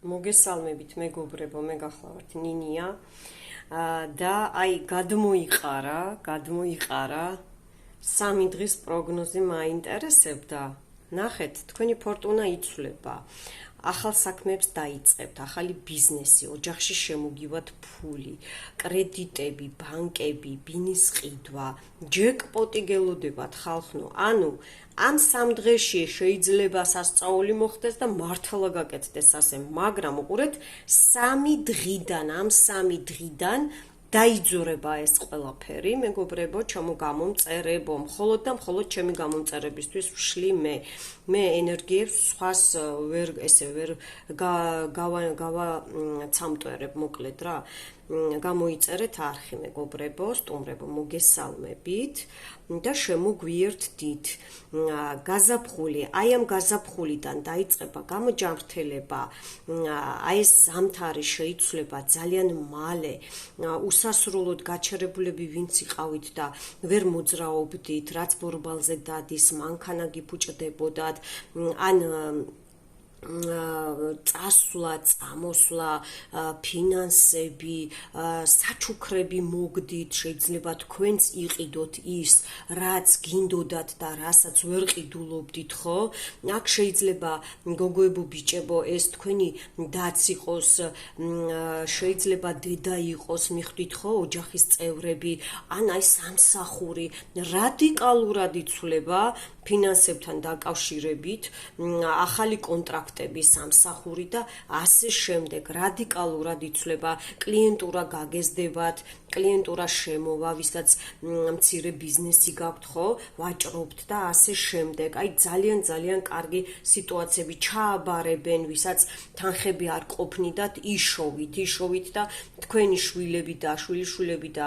მოგესალმებით მეგობრებო, მე გახლავართ ნინია და აი გადმოიყარა 3 დღის პროგნოზი მაინტერესებდა. ნახეთ, თქვენი ფორტუნა იცვლება. ახალ საქმეებს დაიწყებთ, ახალი ბიზნესი, ოჯახში შემოგივათ ფული, კრედიტები, ბანკები, ბინის ყიდვა, ჯეკპოტი გელოდებათ ხალხო. ანუ ამ 3 დღეში შეიძლება სასწაული მოხდეს და მართლა გაკეთდეს ასე, მაგრამ უყურეთ, 3 დღიდან დაიძურება ეს ყველაფერი, მეგობრებო, ჩემო გამომწერებო, მხოლოდ და მხოლოდ ჩემი გამომწერებისთვის ვშლი მე ენერგიებს სხვას ვერ გავაცამტვერებ, მოკლედ რა. გამოიწერეთ არხი, მეგობრებო, სტუმრებო, მოგესალმებით და შემოგვიერთდით. გაზაფხული, აი ამ გაზაფხულიდან დაიწყება გამოჯანმრთელება, აი ეს ზამთარი შეიცვლება ძალიან მალე. უსასრულოდ გაჩერებულები ვინც იყავით და ვერ მოძრაობდით, რაც ბორბალზე დადის, მანქანა გიფუჭდებოდათ, ან წასვლა, წამოსვლა, ფინანსები, საჩუქრები მოგდით, შეიძლება თქვენც იყიდოთ ის, რაც გინდოდათ და რასაც ვერ ყიდულობდით, ხო? აქ შეიძლება გოგოებო, ბიჭებო, ეს თქვენი დაც იყოს, შეიძლება დედა იყოს, მიხვდით ხო, ოჯახის წევრები, ან აი სამსახური რადიკალურად იცვლება ფინანსებთან დაკავშირებით, ახალი კონტრაქტები, სამსახური და ასე შემდეგ, რადიკალურად იცვლება, კლიენტურა გაგეზდებათ, კლიენტურა შემოვა, ვისაც მცირე ბიზნესი გაქვთ, ხო, ვაჭრობთ და ასე შემდეგ. აი ძალიან კარგი სიტუაციები ჩააბარებენ, ვისაც თანხები არ ყოფნიდათ, იშოვით და თქვენი შვილები და შვილიშვილები და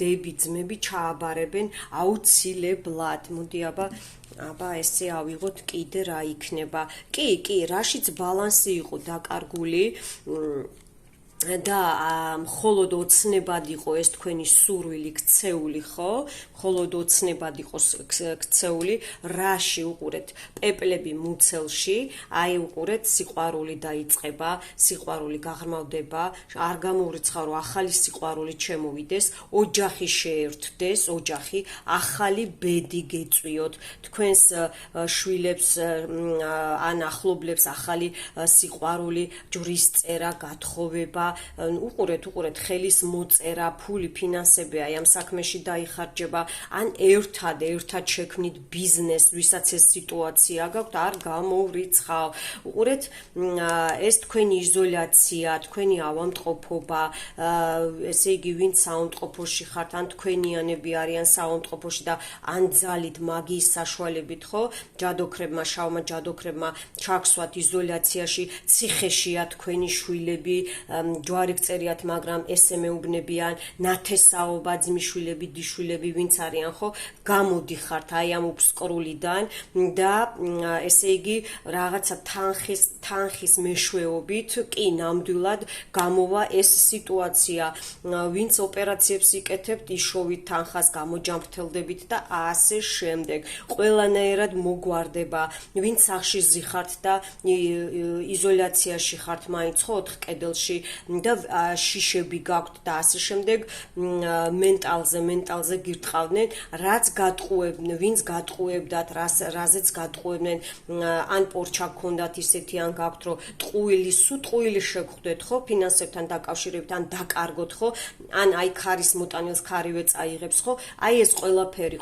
დები, ძმები ჩააბარებენ აუცილებლად. მოდი აბა ესე ავიღოთ კიდე რა იქნება. კი, რაშიც ბალანსი იყო დაკარგული და მხოლოდ ოცნებად იყო ეს თქვენი სურვილი ქცეული, ხო? მხოლოდ ოცნებად იყოს ქცეული, რაში უყურეთ, პეპლები მუცელში, აი უყურეთ, სიყვარული დაიწყება, სიყვარული გაღრმავდება, არ გამოურიცხავ რომ ახალი სიყვარული შემოვიდეს, ოჯახი შეერთდეს, ოჯახი, ახალი ბედი გეწვიოთ, თქვენს შვილებს ან ახლობლებს ახალი სიყვარული, ჯვრის წერა, გათხოვება, უყურეთ, ხელის მოწერა, ფული, ფინანსები აი ამ საქმეში დაიხარჯება, ან ერთად შექმნით ბიზნეს, ვისაც ეს სიტუაცია გაქვთ, არ გამოვრიცხავ. უყურეთ, ეს თქვენი იზოლაცია, თქვენი ავადმყოფობა, ესე იგი, ვინც საავადმყოფოში ხართ, ან თქვენიანები არიან საავადმყოფოში და ან ძალით მაგიის საშუალებით, ხო, ჯადოქრებმა, შავმა ჯადოქრებმა ჩაქსვათ იზოლაციაში, ციხეშია თქვენი შვილები, ჯვარი გწერიათ, მაგრამ ესე მეუბნებიან, ნათესაობა, ძმისშვილები, დიშვილები, ვინც არიან, ხო, გამოდიხართ აი ამ უფსკრულიდან და ესე იგი, რაღაცა თანხის მეშვეობით, კი, ნამდვილად გამოვა ეს სიტუაცია, ვინც ოპერაციებს იკეთებთ, იშოვით თანხას, გამოჯანმრთელდებით და ასე შემდეგ. ყველანაირად მოგვარდება, ვინც სახში ზიხართ და იზოლაციაში ხართ მაინც, ხო, 4 კედელში და შიშები გაქვთ და ასე შემდეგ, მენტალზე გირტყავდნენ, რაც გატყუებდნენ, ვინც გატყუებდათ, რაზეც გატყუებდნენ, ან პორჩა გქონდათ ისეთი, ან გაქვთ, რომ ტყუილი შეგხვდეთ, ხო, ფინანსებთან დაკავშირებით, ან დაკარგოთ, ხო, ან აი ქარის მოტანილს ქარივე წაიღებს, ხო, აი ეს ყველაფერი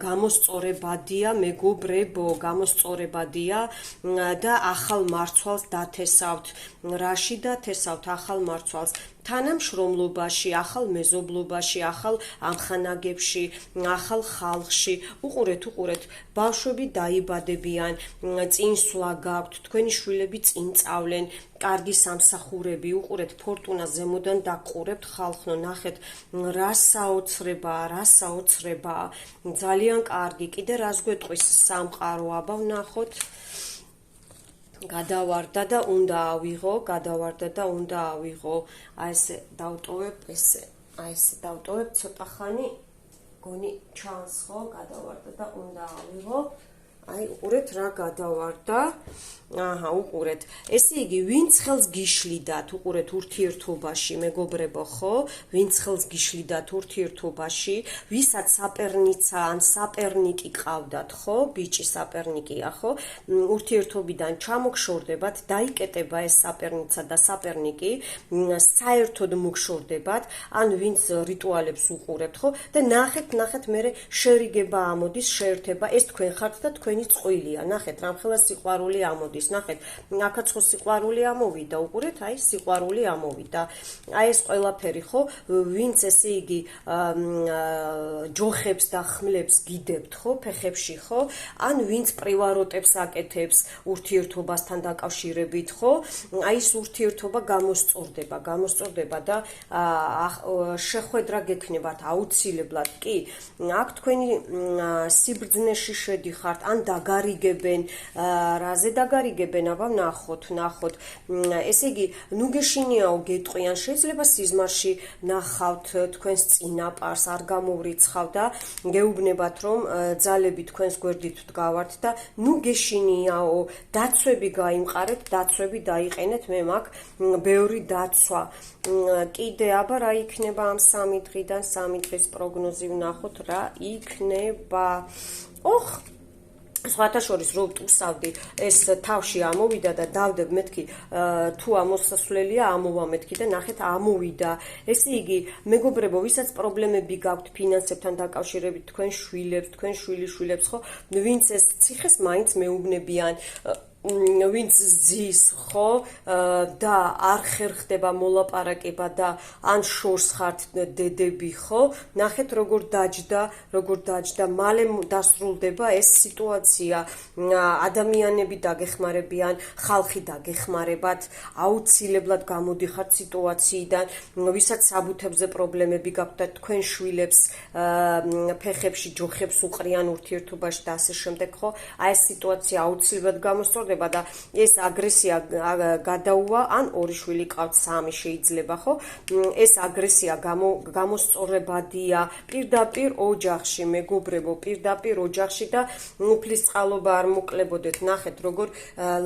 გამოსწორებადია, მეგობრებო, გამოსწორებადია და ახალ მარცვალს დათესავთ. რაში დათესავთ ახალ მარცვალს? თანამშრომლობაში, ახალ მეზობლობაში, ახალ ამხანაგებში, ახალ ხალხში. უყურეთ, ბავშვები დაიბადებიან, წინსვლა გაქვთ, თქვენი შვილები წინ წავლენ, კარგი სამსახურები, უყურეთ, ფორტუნა ზემოდან დაგყურებთ ხალხო, ნახეთ, რა საოცრება, ძალიან კარგი. კიდე რას გვეტყვის სამყარო, აბა ვნახოთ. გადავარდა და უნდა ავიღო, აი ესე დავტოვებ, ცოტა ხანი გონი ჩანს, ხო, გადავარდა და უნდა ავიღო, აი უყურეთ რა გადავარდა. აჰა, უყურეთ. ესე იგი, ვინც ხელს გიშლიდათ, უყურეთ ურთიერთობაში, მეგობრებო, ხო? ვინც ხელს გიშლიდათ ურთიერთობაში, ვისაც საპერნიცა ან საპერნიკი ყავდათ, ხო? ბიჭი საპერნიკია, ხო? ურთიერთობიდან ჩამოგშორდებათ, დაიკეტება ეს საპერნიცა და საპერნიკი, საერთოდ მოგშორდებათ, ან ვინც რიტუალებს უყურებთ, ხო? და ნახეთ, მე შერიგება ამოდის, შეერთება, ეს თქვენ ხართ და თქვენი წყვილია. ნახეთ, რამხელა სიყვარული ამოდის. ნახეთ, აქაც ხო სიყვარული ამოვიდა, უყურეთ, აი სიყვარული ამოვიდა. აი ეს ყველაფერი, ხო, ვინც ესე იგი ჯოხებს და ხმლებს გიდებთ, ხო, ფეხებში, ხო, ან ვინც პრივაროტებს აკეთებს ურთიერთობასთან დაკავშირებით, ხო, აი ეს ურთიერთობა გამოსწორდება და შეხვედრა გექნებათ აუცილებლად, კი, აქ თქვენი სიბრძნეში შედიხართ, ან დაგარიგებენ, რაზე დაგარიგებენ, აბა ნახოთ. ესე იგი, ნუ გეშინიაო გეტყვიან, შეიძლება სიზმარში ნახავთ თქვენს წინაპარს, არ გამოვრიცხავ და გეუბნებათ, რომ ძალები თქვენს გვერდით დგავართ და ნუ გეშინიაო, დაცვები გაიმყარეთ, დაცვები დაიყენეთ, მე მაქვს ბევრი დაცვა. კიდე აბა რა იქნება ამ 3 დღიდან, 3 დღის პროგნოზი ვნახოთ, რა იქნება. სხვათა შორის რო ვტუსავდი, ეს თავში ამოვიდა და დავდებ მეთქი, თუ ამოსასვლელია, ამოვა მეთქი და ნახეთ ამოვიდა. ესე იგი, მეგობრებო, ვისაც პრობლემები გაქვთ ფინანსებთან დაკავშირებით, თქვენ შვილებს, თქვენ შვილიშვილებს, ხო, ვინც ეს ციხეს მაინც მეუბნებიან, ვინც ზის, ხო, და არ ხერხდება მოლაპარაკება და ან შორს ხართ დედები, ხო, ნახეთ როგორ დაჯდა, მალე დასრულდება ეს სიტუაცია, ადამიანები დაგეხმარებიან, ხალხი დაგეხმარებათ, აუცილებლად გამოდიხართ სიტუაციიდან, ვისაც საბუთებზე პრობლემები გაქვთ და თქვენ შვილებს ფეხებში ჯოხებს უყრიან ურთიერთობაში და ასე შემდეგ, ხო, აი ეს სიტუაცია აუცილებლად გამოსწორდება და ეს აგრესია გადაუვა, ან 2 შვილი ყავთ, 3 შეიძლება, ხო? ეს აგრესია გამოსწორებადია პირდაპირ ოჯახში, მეგობრებო, პირდაპირ ოჯახში და უფლისწყალობა არ მოკლებოდეთ. ნახეთ, როგორ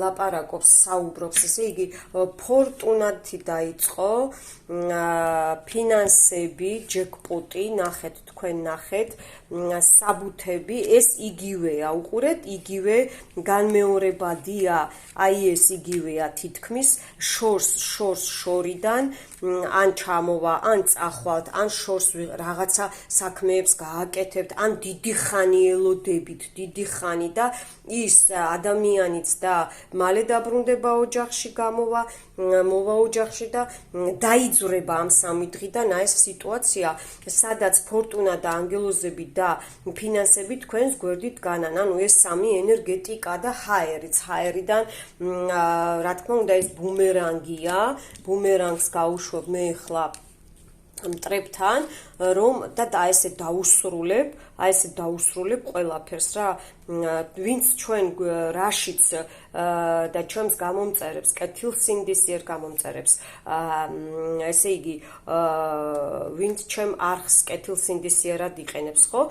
ლაპარაკობს, საუბრობს, ესე იგი, ფორტუნათი დაიწყო, ფინანსები, ჯეკპოტი, ნახეთ, თქვენ ნახეთ, საბუთები, ეს იგივეა, უყურეთ, იგივე განმეორებადია, აი ეს იგივეა თითქმის, შორიდან, ან ჩამოვა, ან წახვალთ, ან შორს რაღაცა საქმეებს გააკეთებთ, ან დიდი ხანი ელოდებით, დიდი ხანი და ის ადამიანიც და მალე დაბრუნდება ოჯახში, მოვა ოჯახში და დაიძვრება ამ 3 დღიდან აი ეს სიტუაცია, სადაც ფორტუნა და ანგელოზები და ფინანსები თქვენს გვერდით განან, ანუ ეს 3 ენერგეტიკა და ჰაერიდან, რა თქმა უნდა, ეს ბუმერანგია, ბუმერანგს გავუშვებ მე ახლა მტრებთან, რომ და ესე დაუსრულებ ყველაფერს რა, ვინც ჩვენ რაშიც და ჩვენს გამომწერებს, კეთილსინდისიერ გამომწერებს, ესე იგი, ვინც ჩემ არხს კეთილსინდისიერად იყენებს, ხო?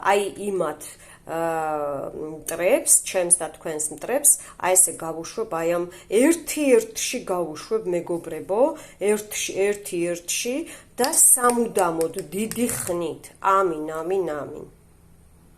აი იმათ მტრებს, ჩემს და თქვენს მტრებს, აი ესე გავუშვებ, აი ამ ერთ-ერთში გავუშვებ, მეგობრებო, ერთ-ერთში და სამუდამოდ დიდი ხნით. ამინ.